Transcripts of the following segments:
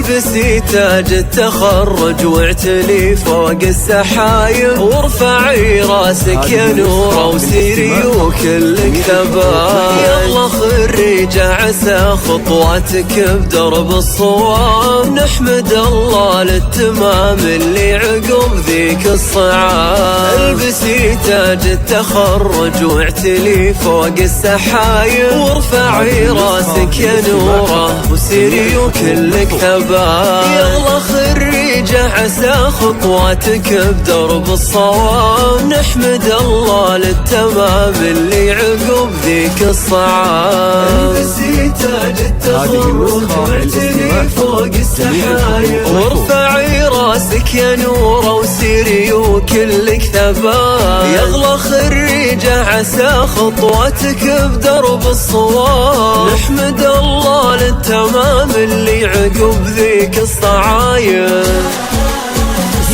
البسي تاج التخرج واعتلي فوق السحايب، وارفعي راسك يا نورة وسيري وكلك ثبات. يلا خريجة عسى خطواتك بدرب الصواب، نحمد الله للتمام اللي عقب ذيك الصعاب. البسي تاج التخرج واعتلي فوق السحايب، وارفعي راسك يا نورة وسيري وكلك ثبات. يلا خريجة عسى خطواتك بدرب الصواب، نحمد الله للتمام اللي عقب ذيك الصعاب. البسي تاج التخرج واعتلي فوق السحايب، وارفعي راسك يا نورة وسيري وكلك ثبات. يغلى خريجة عسى خطواتك بدرب الصواب، نحمد الله للتمام اللي عقب ذيك الصعايب.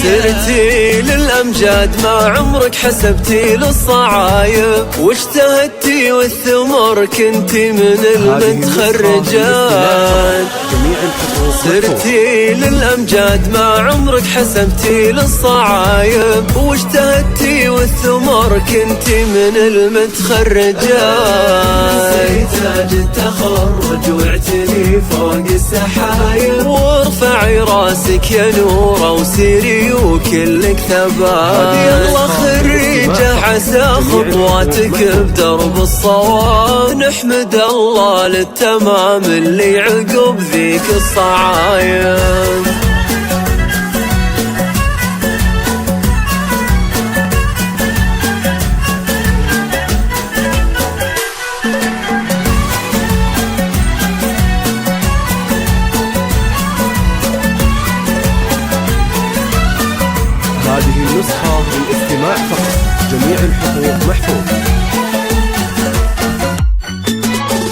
سرتي للأمجاد ما عمرك حسبتي للصعايب، واجتهدتي والثمر كنتي من المتخرجات. سرتي للأمجاد ما عمرك حسبتي للصعايب، واجتهدتي والثمر كنتي من المتخرجات. تاج التخرج واعتلي فوق السحايب، وارفعي راسك يا نورة وسيري وكلك ثبات. يلا خريجة عسى خطواتك بدرب الصواب، نحمد الله للتمام اللي عقب ذيك الصعايب. هذه النسخة للاستماع فقط، جميع الحقوق محفوظ.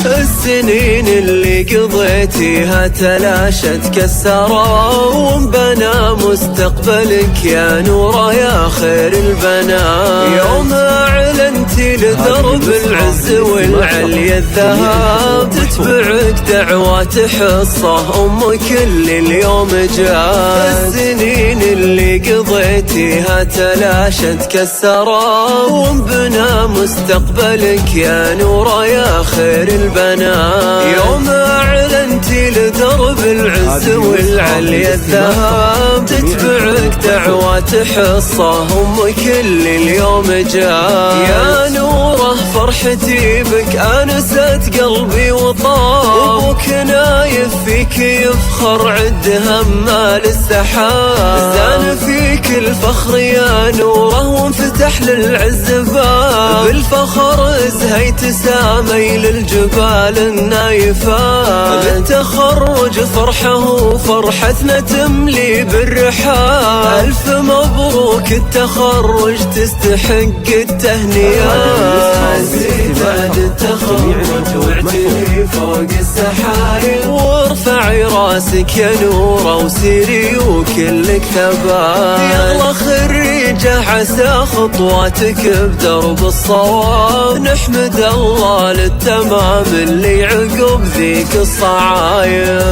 السنين اللي قضيتيها تلاشت كسرة، وانبنى مستقبلك يا نورة يا خير البنات. يوم اعلنتي لدرب العز والعلي الذهب، تتبعك دعوات حصة ام كل اليوم جات. السنين اللي قضيتيها تلاشت كسرة، وانبنى مستقبلك يا نورة يا خير البنات. يوم اعلنتي لدرب العز والعلي الذهب، تتبعك دعوات حصة ام كل اليوم جات. يا نوره فرحتي بك انست قلبي وطاب، وابوك نايف فيك يفخر عد همال السحاب. زان فيك الفخر يا نوره وانفتح للعز باب، بالفخر زهيت سامي للجبال النايفات. بالتخرج فرحه وفرحتنا تملي بالرحاب، ألف مبروك التخرج تستحق التهنئات. تاج التخرج واعتلي فوق السحايب، وارفعي راسك يا نورة وسيري وكلك ثبات. يلا خريجة عسى خطواتك بدرب الصواب، نحمد الله للتمام اللي عقب ذيك الصعايب.